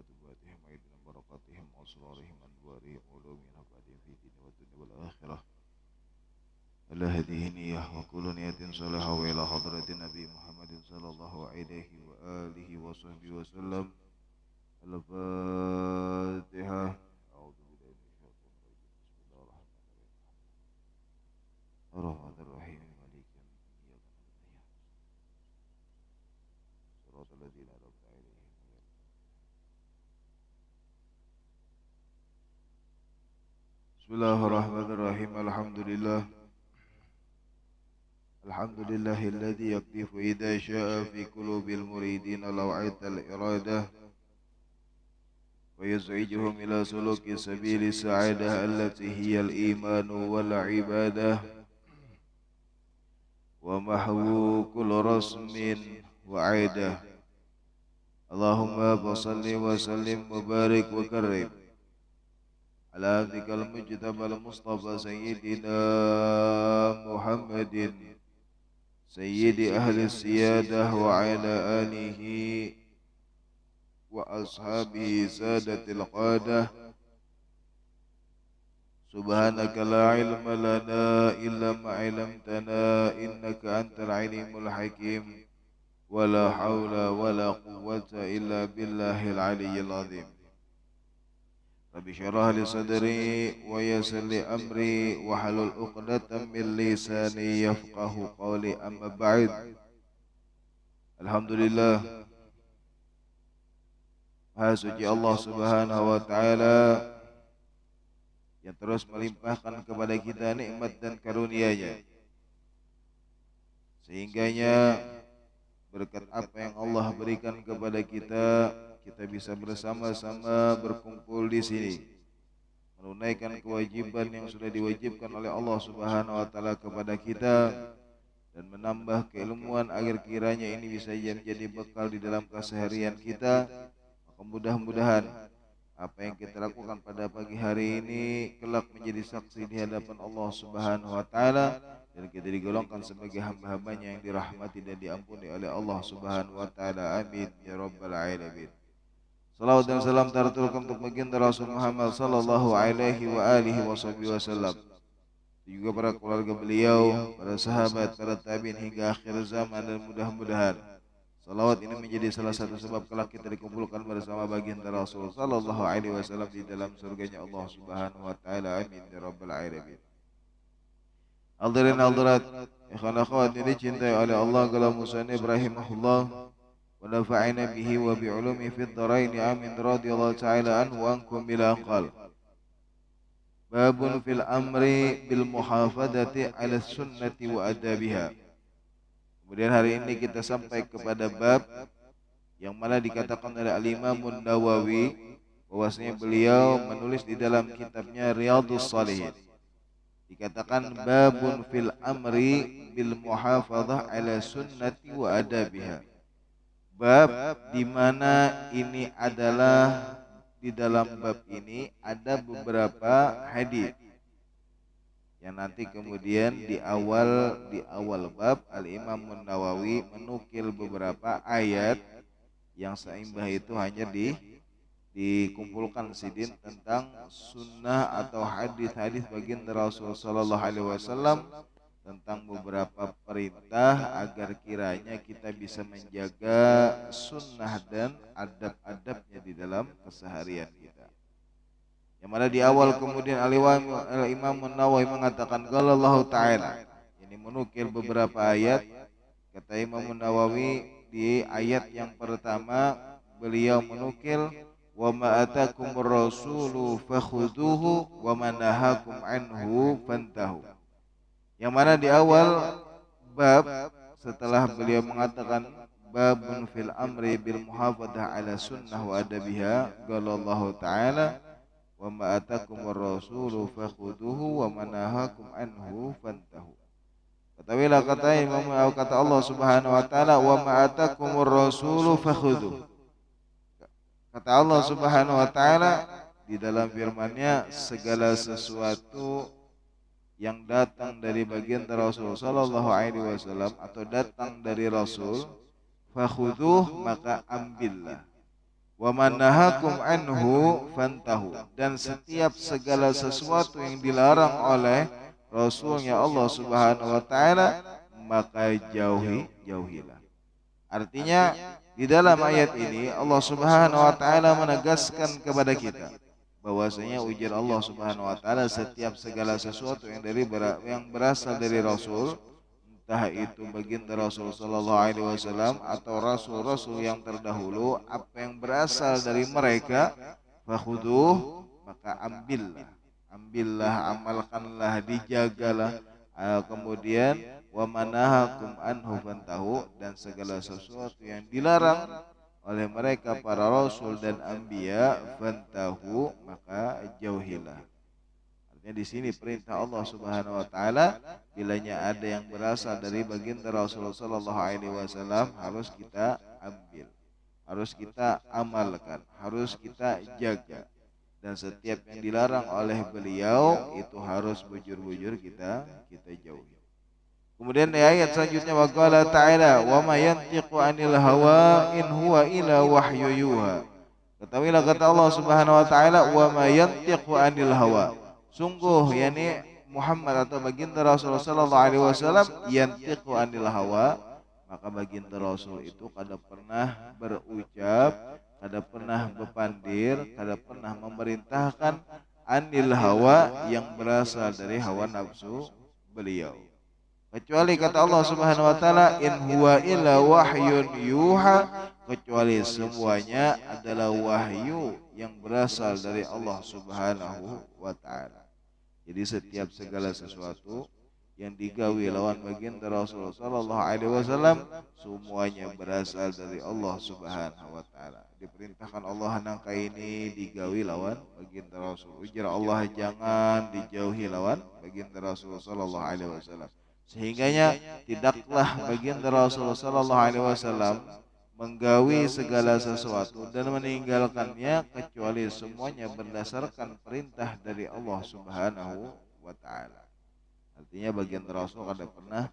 وتباتهم وعيدنا بركاتهم وأسرارهم أنوارهم علومهم نفعهم في الدين والدنيا والآخرة على هذه نية وكل نية صالحة وإلى حضرة النبي محمد صلى الله عليه وآله وصحبه وسلم. الفاتحة. أعوذ بالله من الشيطان الرجيم. بسم الله الرحمن الرحيم. مالك يوم الدين. إياك نعبد وإياك نستعين. صراط الذين أنعمت عليهم. بسم الله الرحمن الرحيم. الحمد لله الذي يكتف إذا شاء في قلوب المريدين لوعة الإرادة ويزعجهم إلى سلوك سبيل السعادة التي هي الإيمان والعبادة ومحو كل رسم وعادة. اللهم صل وسلم وبارك وكرم على عبدك المجتبى المصطفى سيدنا محمد سيد أهل السيادة وعلى آله وأصحابه سادة القادة. سبحانك لا علم لنا إلا ما علمتنا إنك أنت العليم الحكيم ولا حول ولا قوة إلا بالله العلي العظيم. رب اشرح لي صدري ويسر لي أمري واحلل عقدة من لساني يفقه قولي. أما بعد. Alhamdulillah, Maha suci Allah Subhanahu wa taala yang terus melimpahkan kepada kita nikmat dan karunia-Nya, sehingganya berkat apa yang Allah berikan kepada kita, kita bisa bersama-sama berkumpul di sini menunaikan kewajiban yang sudah diwajibkan oleh Allah Subhanahu wa taala kepada kita dan menambah keilmuan agar kiranya ini bisa menjadi bekal di dalam keseharian kita. Maka mudah-mudahan apa yang kita lakukan pada pagi hari ini kelak menjadi saksi di hadapan Allah Subhanahu wa taala dan kita digolongkan sebagai hamba-hambanya yang dirahmati dan diampuni oleh Allah Subhanahu wa taala. Amin ya rabbal alamin. Salawat dan salam terturunkan untuk baginda Rasul Muhammad sallallahu alaihi wa alihi wasallam, juga para keluarga beliau, para sahabat, para tabi'in hingga akhir zaman, dan mudah-mudahan salawat ini menjadi salah satu sebab kelak kita dikumpulkan bersama baginda Rasul sallallahu alaihi wasallam di dalam surganya Allah Subhanahu wa taala. Amin ya rabbal alamin. Hadirin hadirat, ikhwan akhwat yang dicintai oleh Allah, qala musannif rahimahullah wa nafa'ana bihi wa bi ulumi fid dharain. Amin radhiyallahu ta'ala anhu wa ankum bila anqal. Babun fil amri bil muhafadati ala sunnati wa adabiha. Kemudian hari ini kita sampai kepada bab yang mana dikatakan oleh Al-Imam Nawawi bahwasanya beliau menulis di dalam kitabnya Riyadhus Shalihin. Dikatakan babun fil amri bil muhafadah ala sunnati wa adabiha. Bab di mana ini adalah di dalam bab ini ada beberapa hadis yang nanti kemudian di awal bab Al-Imam Nawawi menukil beberapa ayat yang seimbah itu hanya dikumpulkan sidin tentang sunnah atau hadis-hadis baginda Rasul sallallahu alaihi wasallam tentang beberapa perintah agar kiranya kita bisa menjaga sunnah dan adab-adabnya di dalam keseharian kita. Yang mana di awal kemudian Al-Imam Nawawi mengatakan qala Allah Ta'ala, ini menukil beberapa ayat. Kata Imam Nawawi di ayat yang pertama beliau menukil wa ma atakumur rasulu fakhuduhu wa ma nahakum anhu fantahu. Yang mana di awal bab setelah beliau mengatakan babun fil amri bil muhafadah ala sunnah wa adabiha, qala Allah Ta'ala wa ma atakumur rasulu fakhuduhu wa ma nahakum anhu fantahu. Ketahuilah kata Allah Subhanahu wa taala wa ma atakumur rasulu fakhuduhu. Kata Allah Subhanahu wa taala di dalam firman-Nya, segala sesuatu yang datang dari baginda Rasul sallallahu alaihi wasallam atau datang dari Rasul, fakhuduh maka ambillah. Wa man nahakum anhu fantahu, dan setiap segala sesuatu yang dilarang oleh Rasulnya Allah Subhanahu wa taala maka jauhilah. Artinya di dalam ayat ini Allah Subhanahu wa taala menegaskan kepada kita bahwasanya ujar Allah Subhanahu wa taala setiap segala sesuatu yang berasal dari Rasul, entah itu baginda Rasul sallallahu alaihi wasallam atau rasul-rasul yang terdahulu, apa yang berasal dari mereka fakhuduh, maka ambillah, amalkanlah, dijagalah. Kemudian wa manahakum anhu fantahu, dan segala sesuatu yang dilarang oleh mereka para rasul dan anbiya fantahu, maka jauhilah. Artinya di sini perintah Allah Subhanahu wa taala, bilanya ada yang berasal dari baginda Rasulullah sallallahu alaihi wasallam harus kita ambil, harus kita amalkan, harus kita jaga. Dan setiap yang dilarang oleh beliau itu harus bujur-bujur kita jauhi. Kemudian di ayat selanjutnya waqala ta'ala wa ma yantiqu 'anil hawa in huwa illa wahyu yuha. Ketahuilah kata Allah Subhanahu wa taala wa ma yantiqu 'anil hawa. Sungguh yakni Muhammad atau baginda Rasulullah sallallahu alaihi wasallam yantiqu 'anil hawa, maka baginda Rasul itu kada pernah berucap, kada pernah berpandir, kada pernah memerintahkan anil hawa yang berasal dari hawa nafsu beliau. Kecuali kata Allah Subhanahu wa taala in huwa illa wahyun yuha, kecuali semuanya adalah wahyu yang berasal dari Allah Subhanahu wa taala. Jadi setiap segala sesuatu yang digawi lawan baginda Rasulullah sallallahu alaihi wasallam semuanya berasal dari Allah Subhanahu wa taala. Diperintahkan Allah nangka ini digawi lawan baginda Rasul. Ujar Allah jangan dijauhi lawan baginda Rasulullah sallallahu alaihi wasallam. Sehingganya tidaklah baginda Rasulullah sallallahu alaihi wasallam menggawi segala sesuatu dan meninggalkannya kecuali semuanya berdasarkan perintah dari Allah Subhanahu wa taala. Artinya baginda Rasul kada pernah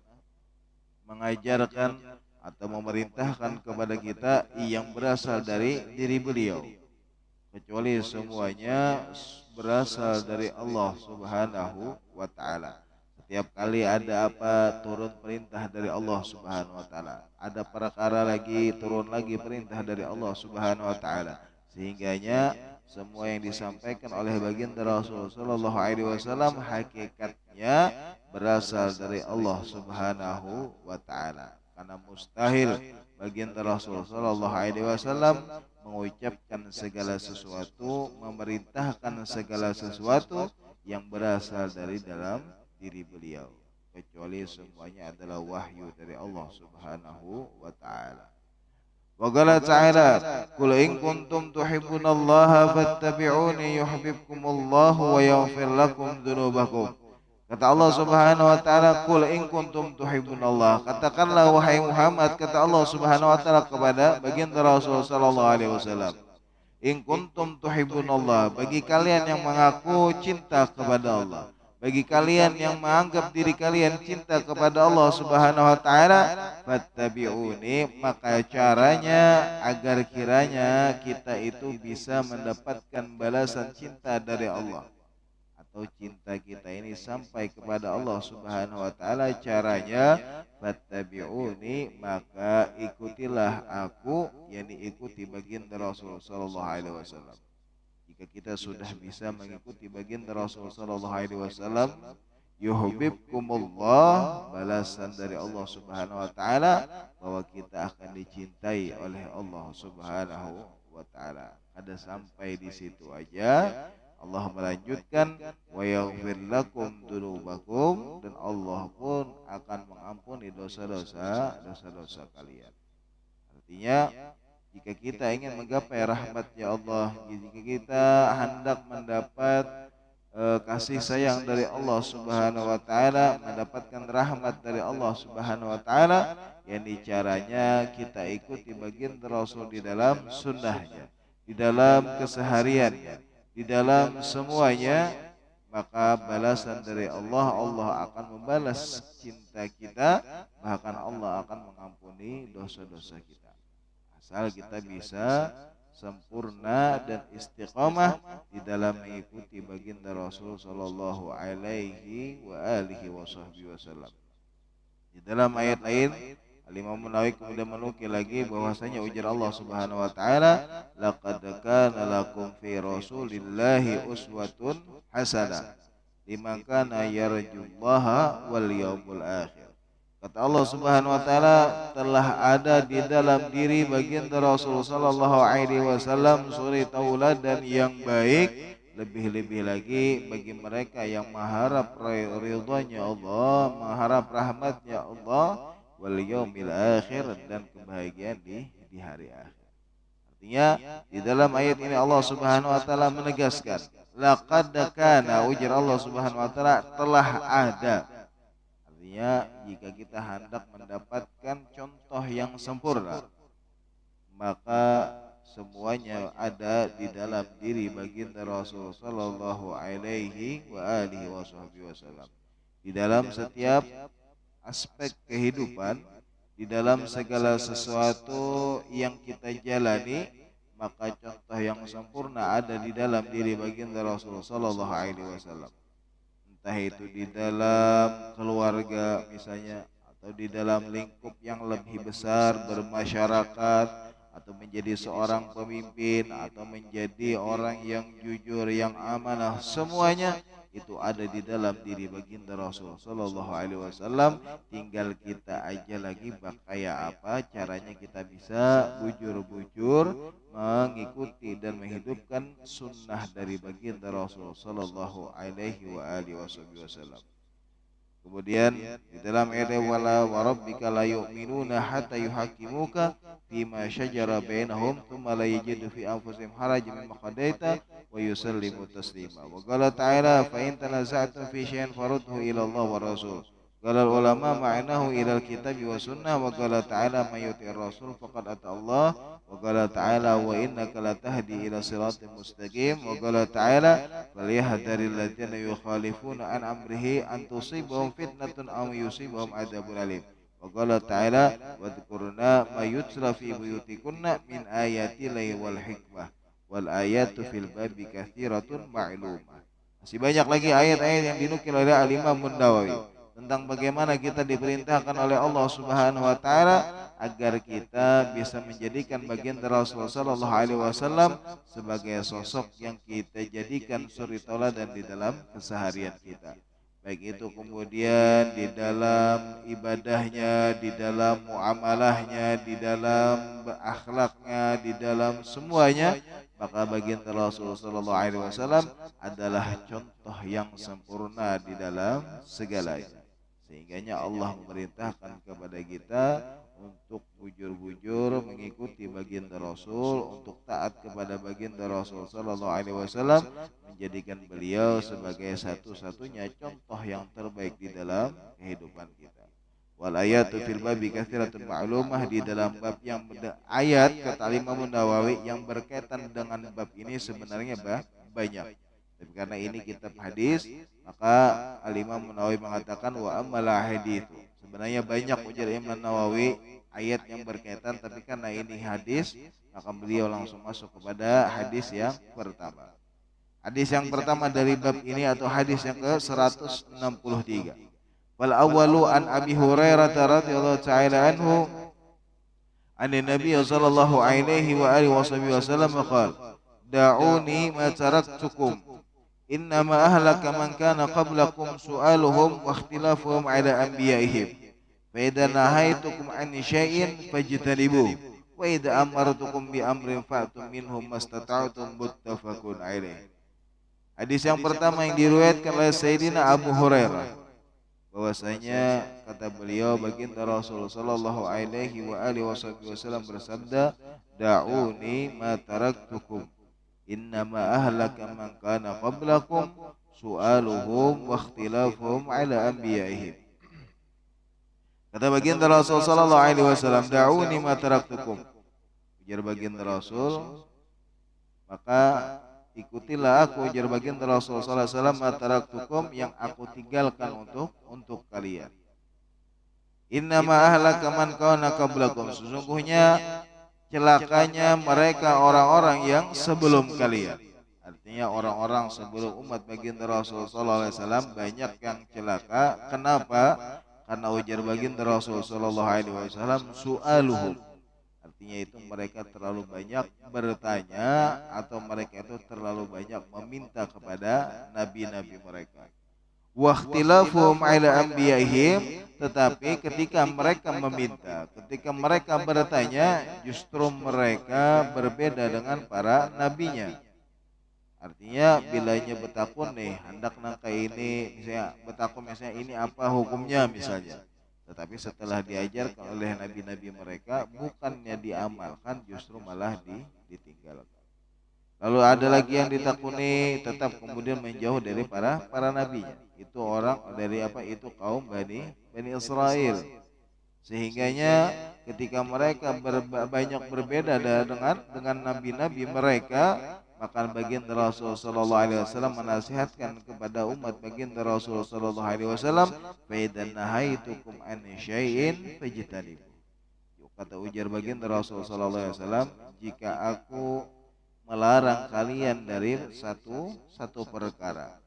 mengajarkan atau memerintahkan kepada kita yang berasal dari diri beliau, kecuali semuanya berasal dari Allah Subhanahu wa taala. Setiap kali ada apa turun perintah dari Allah Subhanahu wa taala, ada perkara lagi turun lagi perintah dari Allah Subhanahu wa taala, sehingganya semua yang disampaikan oleh baginda Rasul sallallahu alaihi wasallam hakikatnya berasal dari Allah Subhanahu wa taala. Karena mustahil baginda Rasul sallallahu alaihi wasallam mengucapkan segala sesuatu, memerintahkan segala sesuatu yang berasal dari dalam diri beliau, kecuali semuanya adalah wahyu dari Allah Subhanahu wa taala. Wa qala ta'ala qul in kuntum tuhibbunallaha fattabi'uni yuhibbukumullahu wa yaghfir lakum dzunubakum. Kata Allah Subhanahu wa taala qul in kuntum tuhibbunallah, katakanlah wahai Muhammad, kata Allah Subhanahu wa taala kepada baginda Rasul sallallahu alaihi wasallam, in kuntum tuhibbunallah, bagi kalian yang mengaku cinta kepada Allah, bagi kalian yang menganggap diri kalian cinta kepada Allah Subhanahu wa taala, fattabi'uni, maka caranya agar kiranya kita itu bisa mendapatkan balasan cinta dari Allah atau cinta kita ini sampai kepada Allah Subhanahu wa taala, caranya fattabi'uni, maka ikutilah aku, yakni ikuti baginda Rasul sallallahu alaihi wasallam. Jika kita sudah bisa mengikuti baginda Rasul sallallahu alaihi wasallam, yuhibbukumullah, balasan dari Allah Subhanahu wa taala bahwa kita akan dicintai oleh Allah Subhanahu wa taala. Ada sampai di situ aja. Allah melanjutkan wa yaghfir lakum dzunubakum, dan Allah pun akan mengampuni dosa-dosa kalian. Artinya jika kita ingin menggapai rahmat-Nya Allah, jika kita hendak mendapat kasih sayang dari Allah Subhanahu wa taala, mendapatkan rahmat dari Allah Subhanahu wa taala, yakni caranya kita ikuti baginda Rasul di dalam sunnahnya, di dalam kesehariannya, di dalam semuanya, maka balasan dari Allah, Allah akan membalas cinta kita, bahkan Allah akan mengampuni dosa-dosa kita. Asal kita bisa sempurna dan istiqamah di dalam mengikuti baginda Rasul sallallahu alaihi wa alihi wasallam. Di dalam ayat lain Al-Imam Nawawi kemudian menukil lagi bahwasanya ujar Allah Subhanahu wa taala, laqad kana lakum fi rasulillahi uswatun hasanah liman kana yarjullaha wal yaumil akhir. Kata Allah Subhanahu wa taala, telah ada di dalam diri baginda Rasul sallallahu alaihi wasallam suri tauladan yang baik, lebih-lebih lagi bagi mereka yang mengharap ridhonya Allah, mengharap rahmatnya Allah, wal yaumil akhir, dan kebahagiaan di hari akhir. Artinya di dalam ayat ini Allah Subhanahu wa taala menegaskan, laqad kana, ujar Allah Subhanahu wa taala, telah ada. Artinya jika kita hendak mendapatkan contoh yang sempurna, maka semuanya ada di dalam diri baginda Rasul sallallahu alaihi wa alihi wasallam. Di dalam setiap aspek kehidupan, di dalam segala sesuatu yang kita jalani, maka contoh yang sempurna ada di dalam diri baginda Rasul sallallahu alaihi wasallam. Entah itu di dalam keluarga misalnya, atau di dalam lingkup yang lebih besar bermasyarakat, atau menjadi seorang pemimpin, atau menjadi orang yang jujur, yang amanah, semuanya itu ada di dalam diri baginda Rasul sallallahu alaihi wasallam. Tinggal kita aja lagi kayak apa caranya kita bisa bujur-bujur mengikuti dan menghidupkan sunnah dari baginda Rasul sallallahu alaihi wa alihi wasallam. Kemudian di dalam ayat wala warabbika la yu'minuna hatta yuhakimuka fima syajara bainahum thumma la yajidu fi anfusihim harajan mimma qadaita wa yusallimu taslima. Wa qala ta'ala fa in tanaza'tum fi syai'in farudhu ila Allah wa rasul. Qala ulama ma'nahu ila al-kitabi wa sunnah. Wa qala ta'ala may yuti'ir rasul faqad ata Allah. Wa qala ta'ala wa innaka latahdi ila siratin mustaqim. Wa qala ta'ala falyahdharil ladzina yukhalifuna an amrihi an tusibahum fitnatun aw yusibahum adzabun alim. Wa qala ta'ala wadhkurna ma yutla fi buyutikunna min ayati llahi wal hikmah wal ayatu fil babi katsiratun ma'lumah. Masih banyak lagi ayat-ayat yang dinukil oleh Al-Imam Nawawi tentang bagaimana kita diperintahkan oleh Allah Subhanahu wa taala agar kita bisa menjadikan baginda Rasulullah sallallahu alaihi wasallam sebagai sosok yang kita jadikan suri tauladan di dalam keseharian kita. Baik itu kemudian di dalam ibadahnya, di dalam muamalahnya, di dalam akhlaknya, di dalam semuanya, maka baginda Rasulullah sallallahu alaihi wasallam adalah contoh yang sempurna di dalam segalanya. Sehingganya Allah memerintahkan kepada kita untuk bujur-bujur mengikuti baginda Rasul, untuk taat kepada baginda Rasul sallallahu alaihi wasallam, menjadikan beliau sebagai satu-satunya contoh yang terbaik di dalam kehidupan kita. Wal ayatu fil babi katsiratun ma'lumah, di dalam bab yang ayat kata Imam Nawawi yang berkaitan dengan bab ini sebenarnya banyak. Tapi karena ini kitab hadis, maka Al-Imam Nawawi mengatakan wa ammal hadits. Sebenarnya banyak ujar Imam Nawawi ayat yang berkaitan, tapi karena ini hadis, maka beliau langsung masuk kepada hadis yang pertama. Hadis yang pertama dari bab ini atau hadis yang ke-163. Wal awwalu an Abi Hurairah radhiyallahu ta'ala anhu an Nabi sallallahu alaihi wa alihi wasallam qala da'uni ma taraktukum innama ahlaka man kana qablakum su'aluhum wa ikhtilafuhum ala anbiya'ihim fa idza nahaitukum an syai'in fajtanibuhu wa idza amartukum bi amrin fa'tum minhum mastata'tum muttafaqun alaih. Hadis yang pertama yang diriwayatkan oleh Sayyidina Abu Hurairah, bahwasanya kata beliau baginda Rasul sallallahu alaihi wa alihi wasallam bersabda, da'uni ma taraktukum innama ahlaka man kana qablakum su'aluhum wa ikhtilafuhum ala anbiya'ihim. Kata baginda Rasul sallallahu alaihi wasallam, da'uni ma taraktukum, ujar baginda Rasul, maka ikutilah aku, ujar baginda Rasul sallallahu alaihi wasallam, ma taraktukum, yang aku tinggalkan untuk kalian. Innama ahlaka man kana qablakum, sesungguhnya celakanya mereka orang-orang yang sebelum kalian. Artinya orang-orang sebelum umat baginda Rasul sallallahu alaihi wasallam banyak yang celaka. Kenapa? Karena ujar baginda Rasul sallallahu alaihi wasallam su'aluhum. Artinya itu mereka terlalu banyak bertanya atau mereka itu terlalu banyak meminta kepada nabi-nabi mereka. Waqtilafuhum ala anbiya'ihim, tetapi ketika mereka meminta, ketika mereka bertanya, justru mereka berbeda dengan para nabinya. Artinya bilanya betakun nih, hendak nangka ini, misalnya betakun misalnya ini apa hukumnya misalnya. Tetapi setelah diajarkan oleh nabi-nabi mereka, bukannya diamalkan, justru malah ditinggalkan. Lalu ada lagi yang ditakuni, tetap kemudian menjauh dari para nabinya. Itu orang dari apa? Itu kaum Bani Israel. Sehingganya ketika mereka banyak berbeda dengan nabi-nabi mereka, maka baginda Rasul sallallahu alaihi wasallam menasihatkan kepada umat baginda Rasul sallallahu alaihi wasallam, "Fa idzan nahaitukum an syai'in fajtanibu." Kata ujar baginda Rasul sallallahu alaihi wasallam, jika aku melarang kalian dari satu perkara,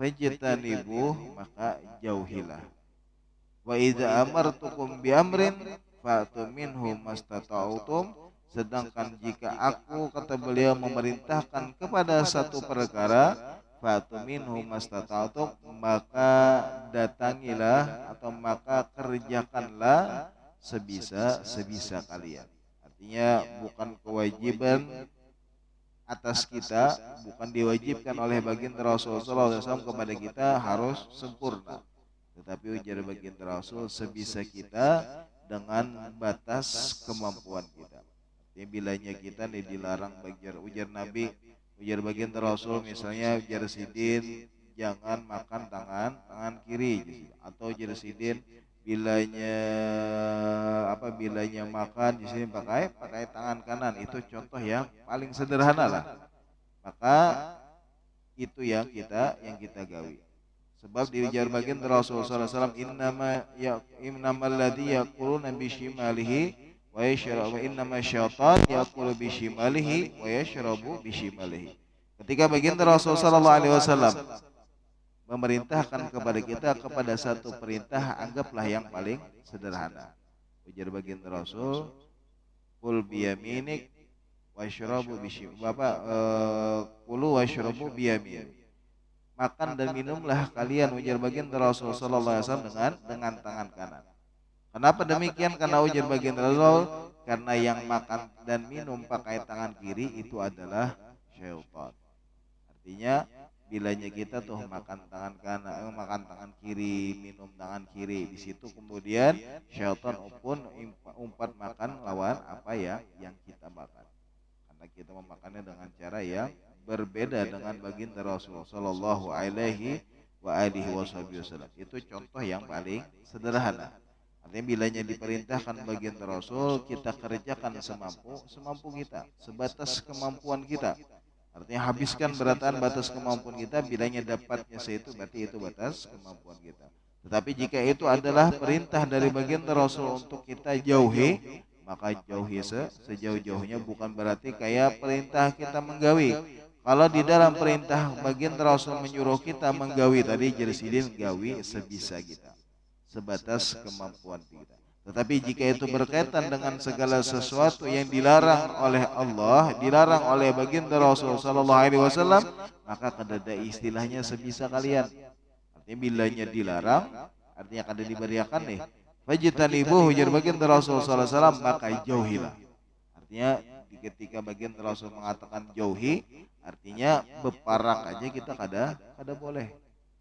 fajtanibu, maka jauhilah. Wa idza amartukum bi amrin fa'tu minhu mastata'tum. Sedangkan jika aku, kata beliau, memerintahkan kepada satu perkara, fa'tu minhu mastata'tum, maka datangilah atau maka kerjakanlah sebisa kalian. Artinya bukan kewajiban atas kita, bukan diwajibkan oleh baginda Rasulullah SAW kepada kita harus sempurna. Tetapi ujar baginda Rasul sebisa kita dengan batas kemampuan kita. Artinya bilanya kita nih dilarang ujar Nabi, ujar baginda Rasul misalnya ujar sidin jangan makan tangan kiri, atau ujar sidin bilanya makan di sini pakai tangan kanan. Itu contoh yang paling sederhana lah. Maka itu yang kita gawi. Sebab diujar baginda Rasulullah SAW, innamal ladzi yaquluna bishimalihi wa yashrabu, innama syaitan yaqulu bishimalihi wa yashrabu bishimalihi. Ketika baginda Rasulullah SAW memerintahkan kepada kita kepada satu perintah, anggaplah yang paling sederhana. Ujar baginda Rasul, kul biyaminik washrabu bishimalihi, kulu washrabu biyaminik. Makan dan minumlah kalian, ujar baginda Rasul sallallahu alaihi wasallam, dengan tangan kanan. Kenapa demikian? Karena ujar baginda Rasul, karena yang makan dan minum pakai tangan kiri itu adalah syaitan. Artinya bilanya kita tuh makan tangan kanan, makan tangan kiri, minum tangan kiri, di situ kemudian syaitan pun umpat makan lawan apa yang kita makan. Karena kita memakannya dengan cara yang berbeda dengan baginda Rasulullah sallallahu alaihi wasallam. Itu contoh yang paling sederhana. Artinya bilanya diperintahkan baginda Rasul, kita kerjakan semampu kita, sebatas kemampuan kita. Artinya habiskan batas kemampuan kita, bilanya dapatnya seitu, berarti itu batas kemampuan kita. Tetapi jika itu adalah perintah dari baginda Rasul untuk kita jauhi, maka jauhi sejauh-jauhnya, bukan berarti kayak perintah kita menggawi. Kalau di dalam perintah baginda Rasul menyuruh kita menggawi tadi, jersidin gawi sebisa kita, sebatas kemampuan kita. Tetapi jika itu berkaitan dengan segala sesuatu yang dilarang oleh Allah, dilarang oleh baginda Rasul sallallahu alaihi wasallam, maka kada istilahnya sebisa kalian. Artinya bilanya dilarang, artinya kada diberiakan nih. Fajtanibuhu, ujar baginda Rasul sallallahu alaihi wasallam, maka jauhilah. Artinya ketika baginda Rasul mengatakan jauhi, artinya beparak aja kita kada boleh,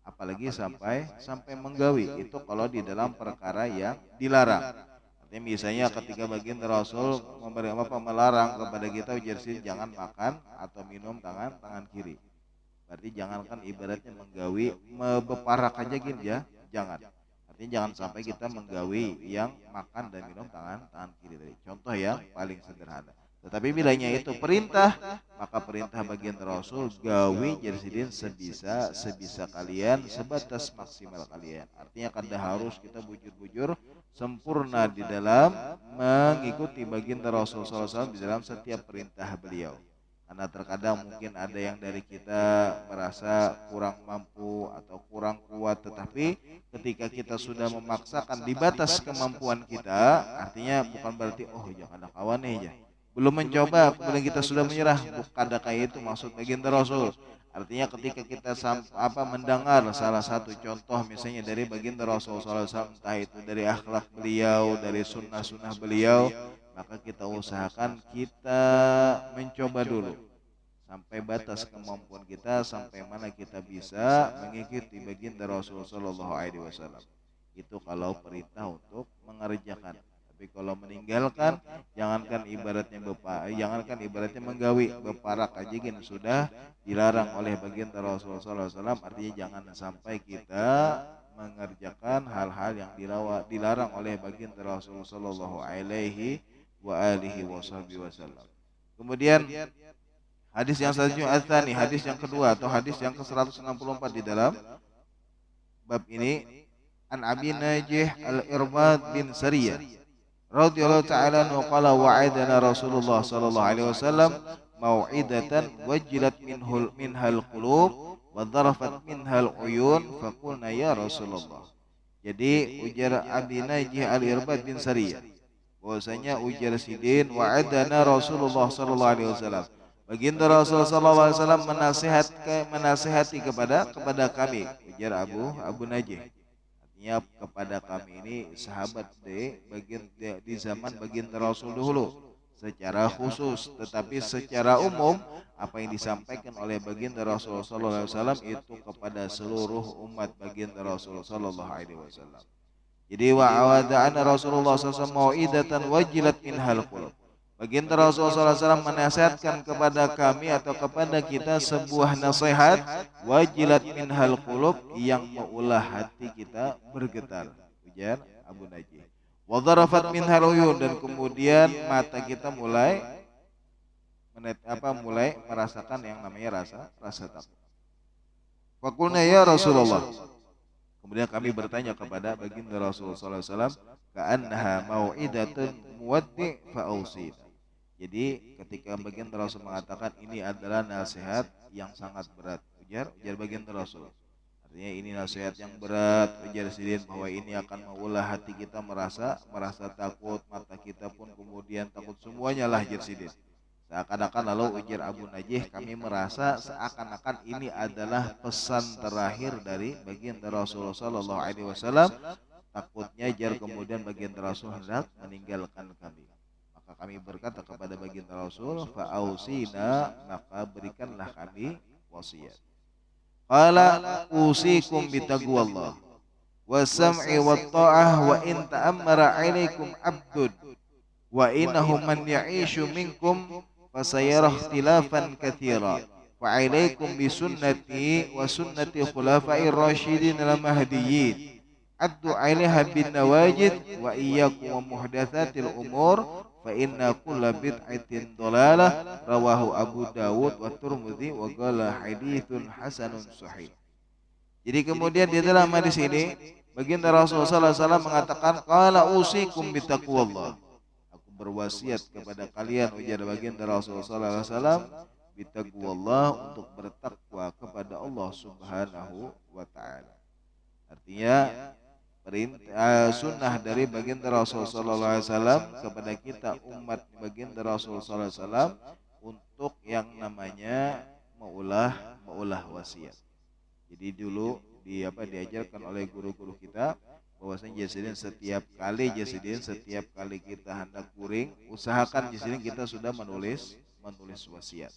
apalagi sampai menggawi. Itu kalau di dalam perkara yang dilarang. Artinya misalnya ketika baginda Rasul melarang kepada kita ujar jangan makan atau minum tangan kiri, berarti jangankan ibaratnya menggawi, beparak aja gini ya, jangan. Artinya jangan sampai kita menggawi yang makan dan minum tangan kiri tadi. Contoh yang paling sederhana. Tetapi bilanya itu perintah, maka perintah baginda Rasul gawe jersidin sebisa kalian, sebatas maksimal kalian. Artinya kada harus kita bujur-bujur sempurna di dalam mengikuti baginda Rasul SAW di dalam setiap perintah beliau. Karena terkadang mungkin ada yang dari kita merasa kurang mampu atau kurang kuat, tetapi ketika kita sudah memaksakan di batas kemampuan kita, artinya bukan berarti oh jangan ada kawan nih ya, belum mencoba kemudian kita sudah menyerah, bukan ada kayak itu maksud baginda Rasul. Artinya ketika kita mendengar salah satu contoh misalnya dari baginda Rasul SAW, entah itu dari akhlak beliau, dari sunnah-sunnah beliau, maka kita usahakan kita mencoba dulu sampai batas kemampuan kita, sampai mana kita bisa mengikuti baginda Rasul Sallallahu Alaihi Wasallam. Itu kalau perintah untuk mengerjakan. Tapi kalau meninggalkan, jangankan ibaratnya menggawi, beparak aja gini sudah dilarang oleh baginda Rasul Sallallahu Alaihi Wasallam. Artinya jangan sampai kita mengerjakan hal-hal yang dilarang oleh baginda Rasul Sallallahu Alaihi Wasallam. Kemudian hadis yang selanjutnya adzani, hadis yang kedua atau hadis yang ke-164 di dalam bab ini, an Abi Najih Al-Irbad bin Sariyah radhiyallahu ta'ala anhu qala wa'adana Rasulullah sallallahu alaihi wasallam mau'idatan wajilat minhal qulub wa dharafat minhal uyun faqulna ya Rasulullah. Jadi ujar Abi Najih Al-Irbad bin Sariyah bahwasanya ujar sidin wa'adana Rasulullah sallallahu alaihi wasallam, baginda Rasul sallallahu alaihi wasallam menasihati kepada kami, ujar Abu Najih. Artinya kepada kami ini sahabat di zaman baginda Rasul dahulu secara khusus, tetapi secara umum apa yang disampaikan oleh baginda Rasul sallallahu alaihi wasallam itu kepada seluruh umat baginda Rasul sallallahu alaihi wasallam. Jadi wa'awada'ana Rasulullah SAW mau'idatan wajilat minhal qulub. Baginda Rasulullah SAW menasihatkan kepada kami atau kepada kita sebuah nasihat wajilat minhal qulub yang meulah hati kita bergetar. Ujar Abu Najih. Wa dharafat minhal uyun, dan kemudian mata kita mulai merasakan yang namanya rasa takut. Faqulna ya Rasulullah. Kemudian kami bertanya kepada baginda Rasulullah SAW, ka'annaha mau'idatun muwaddi' fa'ausid. Jadi ketika baginda Rasul mengatakan ini adalah nasihat yang sangat berat, ujar baginda Rasul. Artinya ini nasihat yang berat, ujar sidin, bahwa ini akan mengulah hati kita merasa takut, mata kita pun kemudian takut, semuanya lah ujar sidin. Seakan-akan lalu ujar Abu Najih, kami merasa seakan-akan ini adalah pesan terakhir dari baginda Rasulullah sallallahu alaihi wasallam. Takutnya jar kemudian baginda Rasul hendak meninggalkan kami. Maka kami berkata kepada baginda Rasul, fa'ausina, maka berikanlah kami wasiat. Qala usikum bitaqwallah wa sam'i wa ta'ah wa in ta'ammara 'alaikum 'abdun wa innahu man ya'ishu minkum fasayara ikhtilafan katsira fa 'alaikum bisunnati wa sunnati khulafa'ir rasyidin al-mahdiyyin addu 'alaiha bin nawajid wa iyyakum wa muhdatsatil umur fa inna kulla bid'atin dhalalah, rawahu Abu Dawud wa Tirmidzi wa qala haditsun hasanun sahih. Jadi kemudian di dalam hadis ini baginda Rasulullah sallallahu alaihi wasallam mengatakan qala usikum bitaqwallah, berwasiat kepada kalian, ujar baginda Rasulullah sallallahu alaihi wasallam, bitaqwallah, untuk bertakwa kepada Allah Subhanahu wa taala. Artinya sunnah dari baginda Rasulullah sallallahu alaihi wasallam kepada kita umat baginda Rasulullah sallallahu alaihi wasallam untuk yang namanya maulah wasiat. Jadi dulu diajarkan oleh guru-guru kita bahwasanya setiap kali kita hendak kuring, usahakan kita sudah menulis wasiat.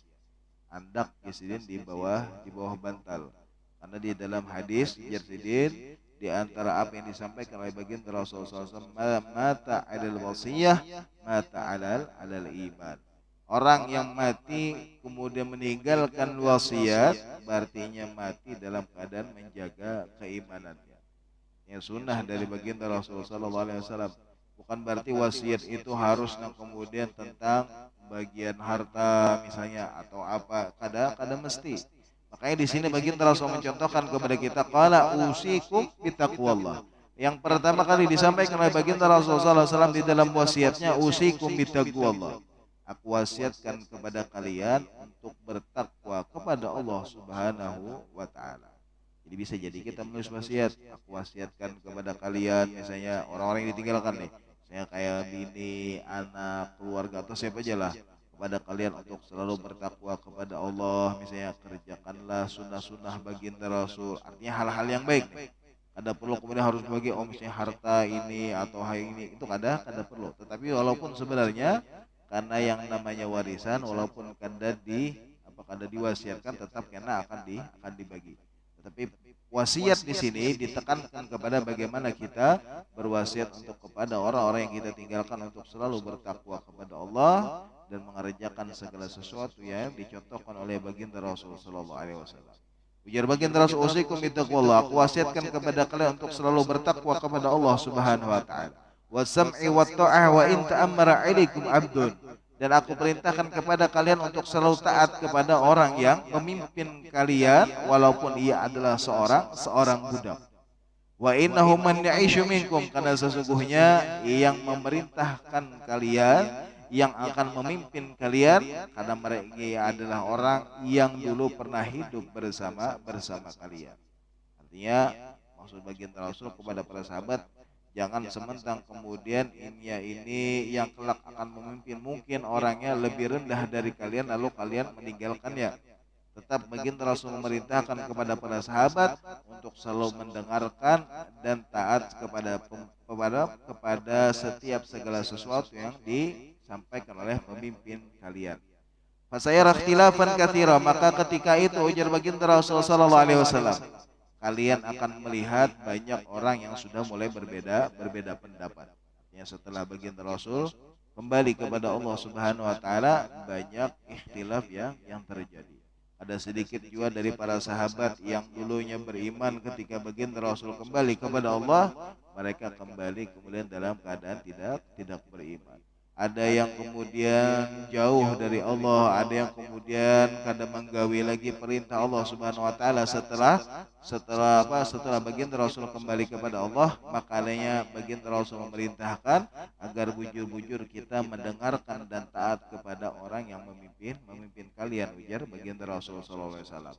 Hendak di bawah bantal. Karena di dalam hadis di antara apa yang disampaikan oleh baginda Rasulullah SAW, mata alal wasiyah mata alal iman. Orang yang mati kemudian meninggalkan wasiat, berarti mati dalam keadaan menjaga keimanannya. Yang sunnah dari baginda Rasulullah SAW, bukan berarti wasiat itu harus kemudian tentang sebagian harta misalnya atau apa, kada mesti. Makanya di sini baginda Rasul mencontohkan kepada kita qala usikum bitaqwallah. Yang pertama kali disampaikan oleh baginda Rasulullah SAW di dalam wasiatnya usikum bitaqwallah. Aku wasiatkan kepada kalian untuk bertakwa kepada Allah Subhanahu wa taala. Jadi bisa jadi kita menulis wasiat, aku wasiatkan kepada kalian misalnya orang-orang yang ditinggalkan nih. Saya kayak bini, anak, keluarga atau siapa aja lah, kepada kalian untuk selalu bertakwa kepada Allah, misalnya kerjakanlah sunnah-sunnah baginda Rasul. Artinya hal-hal yang baik. Ada perlu kemudian harus bagi misalnya harta ini atau hal ini itu kada perlu. Tetapi walaupun sebenarnya karena yang namanya warisan walaupun kada diwasiatkan tetap karena akan dibagi. Tetapi wasiat di sini ditekankan kepada bagaimana kita berwasiat untuk kepada orang-orang yang kita tinggalkan untuk selalu bertakwa kepada Allah dan mengerjakan segala sesuatu yang dicontohkan oleh baginda Rasul sallallahu alaihi wasallam. Ujar baginda Rasul, usikum bittaqwallah, aku wasiatkan kepada kalian untuk selalu bertakwa kepada Allah Subhanahu wa taala. Wa sam'i wa ta'ah wa in ta'ammara 'alaikum 'abdun. Dan aku perintahkan kepada kalian untuk selalu taat kepada orang yang memimpin kalian walaupun ia adalah seorang budak. Wa innahu man ya'ishu minkum, karena sesungguhnya yang memerintahkan kalian, yang akan memimpin kalian, karena mereka adalah orang yang dulu pernah hidup bersama kalian. Artinya maksud baginda Rasul kepada para sahabat, jangan sementang kemudian ini yang kelak akan memimpin mungkin orangnya lebih rendah dari kalian lalu kalian meninggalkannya. Tetap baginda Rasul memerintahkan kepada para sahabat untuk selalu mendengarkan dan taat kepada setiap segala sesuatu yang disampaikan oleh pemimpin kalian. Fasayara ikhtilafan katsira, maka ketika itu ujar baginda Rasul sallallahu alaihi wasallam, kalian akan melihat banyak orang yang sudah mulai berbeda pendapat. Artinya setelah baginda Rasul kembali kepada Allah Subhanahu wa taala, banyak ikhtilaf yang terjadi. Ada sedikit juga dari para sahabat yang dulunya beriman ketika baginda Rasul kembali kepada Allah, mereka kembali kemudian dalam keadaan tidak beriman. Ada yang kemudian jauh dari Allah, ada yang kemudian kadang menggawi lagi perintah Allah Subhanahu wa taala setelah baginda Rasul kembali kepada Allah, makanya baginda Rasul memerintahkan agar bujur-bujur kita mendengarkan dan taat kepada orang yang memimpin kalian, ujar baginda Rasul sallallahu alaihi wasallam.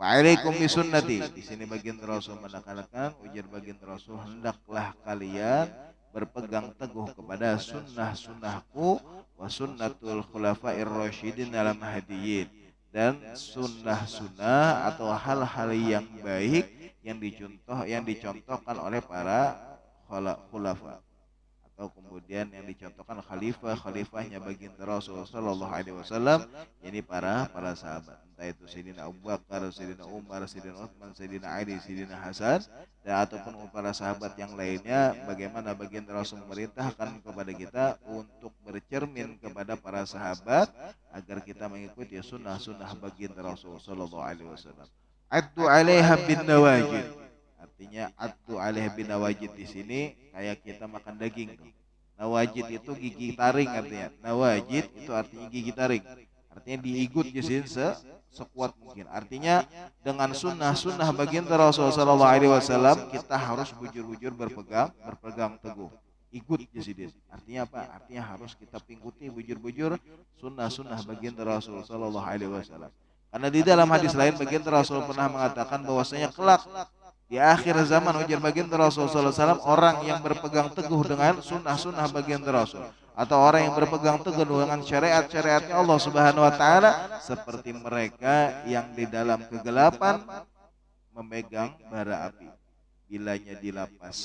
Wa alaikum bisunnati. Di sini baginda Rasul menekankan, ujar baginda Rasul, hendaklah kalian berpegang teguh kepada sunnah-sunnahku wa sunnatul khulafair rasyidin dalam hadiyin, dan sunnah-sunnah atau hal-hal yang baik yang dicontohkan oleh para khulafa atau kemudian yang dicontohkan khalifahnya baginda Rasul sallallahu alaihi wasallam, yakni para sahabat, entah itu Sayyidina Abu Bakar, Sayyidina Umar, Sayyidina Utsman, Sayyidina Ali, Sayyidina Hasan, dan ataupun para sahabat yang lainnya. Bagaimana baginda Rasul memerintahkan kepada kita untuk bercermin kepada para sahabat agar kita mengikuti sunnah-sunnah baginda Rasul sallallahu alaihi wasallam. Addu 'alaiha bin nawajid. Artinya addu 'alaiha bin nawajid di sini kayak kita makan daging. Nawajid itu gigi taring artinya. Nawajid itu artinya gigi taring. Artinya diigut di sini sekuat mungkin. Artinya dengan sunnah-sunnah baginda Rasulullah sallallahu alaihi wasallam kita harus bujur-bujur berpegang teguh. Ikut di sini. Artinya apa? Artinya harus kita ikuti bujur-bujur sunnah-sunnah baginda Rasulullah sallallahu alaihi wasallam. Karena di dalam hadis lain baginda Rasul pernah mengatakan bahwasanya kelak di akhir zaman, ujar baginda Rasul sallallahu alaihi wasallam, orang yang berpegang teguh dengan sunnah-sunnah baginda Rasul atau orang yang berpegang teguh dengan syariat-syariatnya Allah Subhanahu wa taala seperti mereka yang di dalam kegelapan memegang bara api. Bilanya dilapas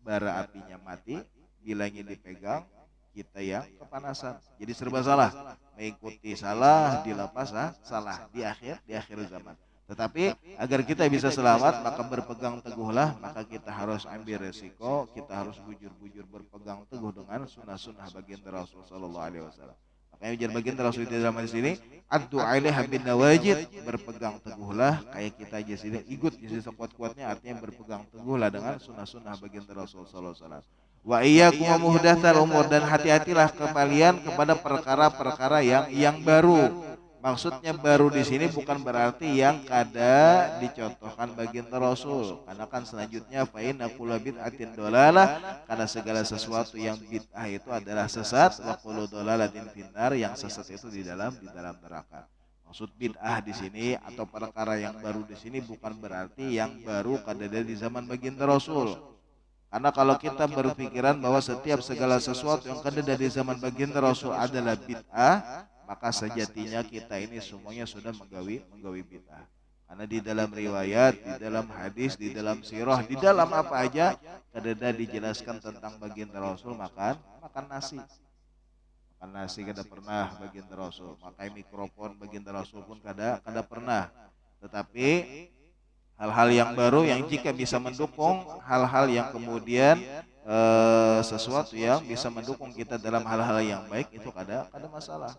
bara apinya mati, bilanya dipegang kita yang kepanasan. Jadi serba salah, mengikuti salah, dilapas salah di akhir zaman. Tetapi agar kita bisa selamat, maka berpegang teguhlah, maka kita harus ambil resiko, kita harus bujur-bujur berpegang teguh dengan sunnah-sunnah baginda Rasul sallallahu alaihi wasallam. Makanya ujar baginda Rasul di dalam hadis ini, addu 'alaiha bin nawajid, berpegang teguhlah kayak kita aja sini, ikut di sekuat-kuatnya, artinya berpegang teguhlah dengan sunnah-sunnah baginda Rasul sallallahu alaihi wasallam. Wa iyyakum muhdatsal umur, dan hati-hatilah kalian kepada perkara-perkara yang baru. Maksudnya baru di sini bukan berarti yang kada dicontohkan baginda Rasul. Karena kan selanjutnya fa inna kullu bid'atin dolalah, karena segala sesuatu yang bid'ah itu adalah sesat, wa kullu dolalatin finnar, yang sesat itu di dalam neraka. Maksud bid'ah di sini atau perkara yang baru di sini bukan berarti yang baru kada ada di zaman baginda Rasul. Karena kalau kita berpikiran bahwa setiap segala sesuatu yang ada dari zaman baginda Rasul adalah bid'ah, maka sejatinya kita ini semuanya sudah menggawi bid'ah. Karena di dalam riwayat, di dalam hadis, di dalam sirah, di dalam apa aja kada dijelaskan tentang baginda Rasul makan nasi. Makan nasi kada pernah baginda Rasul. Pakai mikrofon baginda Rasul pun kada pernah. Tetapi hal-hal yang baru yang jika bisa mendukung hal-hal yang kemudian sesuatu yang bisa mendukung kita dalam hal-hal yang baik, itu kada masalah.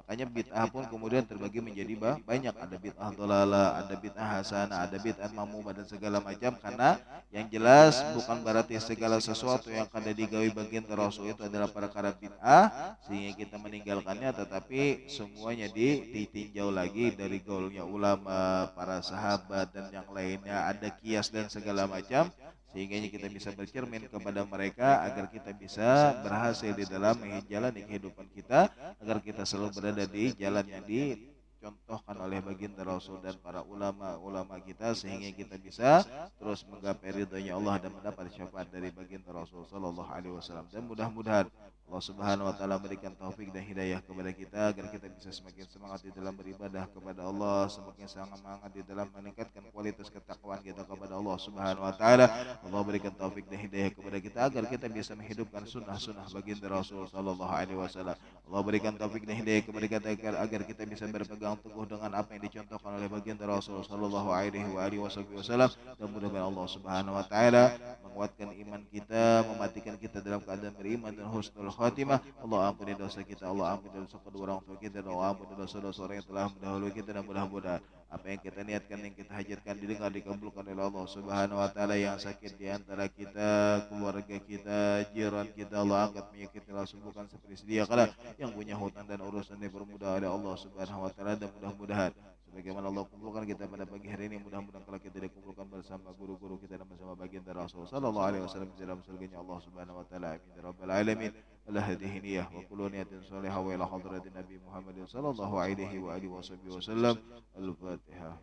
Makanya bid'ah pun kemudian terbagi menjadi banyak. Ada bid'ah dolala, ada bid'ah hasanah, ada bid'ah mamumah dan segala macam. Karena yang jelas bukan berarti segala sesuatu yang kada digawi baginda Rasul itu adalah perkara bid'ah sehingga kita meninggalkannya, tetapi semuanya ditinjau lagi dari gaulnya ulama, para sahabat dan yang lainnya. Ada kias dan segala macam, sehingga kita bisa bercermin kepada mereka agar kita bisa berhasil di dalam menjalani kehidupan kita, agar kita selalu berada di jalan yang dicontohkan oleh baginda Rasul dan para ulama-ulama kita, sehingga kita bisa terus menggapai ridhonya Allah dan mendapat syafaat dari baginda Rasul sallallahu alaihi wasallam. Dan mudah-mudahan Allah Subhanahu wa taala berikan taufik dan hidayah kepada kita agar kita bisa semakin semangat di dalam beribadah kepada Allah, semakin semangat di dalam meningkatkan kualitas ketakwaan kita kepada Allah Subhanahu wa taala. Allah berikan taufik dan hidayah kepada kita agar kita bisa menghidupkan sunnah-sunnah baginda Rasul sallallahu alaihi wasallam. Allah berikan taufik dan hidayah kepada kita agar kita bisa berpegang teguh dengan apa yang dicontohkan oleh baginda Rasul sallallahu alaihi wasallam. Dan mudah-mudahan Allah Subhanahu wa taala menguatkan iman kita, mematikan kita dalam keadaan beriman dan husnul khatimah. Allah ampuni dosa kita, Allah ampuni dosa kedua orang tua kita, dan Allah ampuni dosa-dosa orang yang telah mendahului kita. Dan mudah-mudahan apa yang kita niatkan, yang kita hajatkan didengar, dikabulkan oleh Allah Subhanahu wa taala. Yang sakit di antara kita, keluarga kita, jiran kita, Allah angkat penyakitnya, Allah sembuhkan seperti sedia kala. Yang punya hutang dan urusan dipermudah oleh Allah Subhanahu wa taala. Dan mudah-mudahan sebagaimana Allah kumpulkan kita pada pagi hari ini, mudah-mudahan kalau kita dikumpulkan bersama guru-guru kita dan bersama baginda Rasul sallallahu alaihi wasallam dalam surganya Allah Subhanahu wa taala. Amin ya rabbal alamin. Allah hadhihi niyah wa kullu niyatin salihah wa ila hadratin Nabi Muhammad sallallahu alaihi wa alihi wasallam. Al-Fatihah.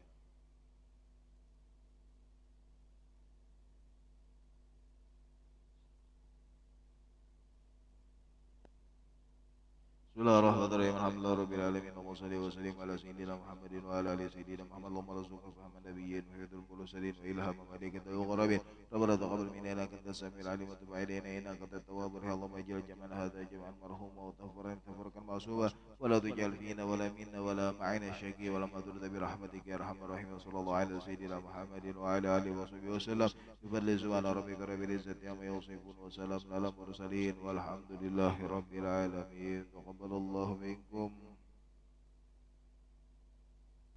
Bismillahirrahmanirrahim. Alhamdulillah rabbil alamin. Allahumma shalli wa sallim ala sayyidina Muhammadin wa ala ali sayyidina Muhammad. Allahumma rzuqna fahma nabiyyin wa hidaytul mursalin wa ilhama malaikatil muqarrabin. Rabbana taqabbal minna innaka antas samiul alim wa tub alaina innaka antat tawwabur rahim. Allahumma ij'al jam'ana hadha jam'an marhuma wa tafarraqan ma'suba wa la tuj'al fina wa la minna wa la ma'ina syaqi wa la madurra bi rahmatika ya arhamar rahim. Sallallahu ala sayyidina Muhammadin wa ala alihi wa sahbihi wasallam. Bi fadli subhana rabbika rabbil izzati amma yasifun wa salamun alal mursalin walhamdulillahi rabbil alamin. Taqabbalallahu minkum.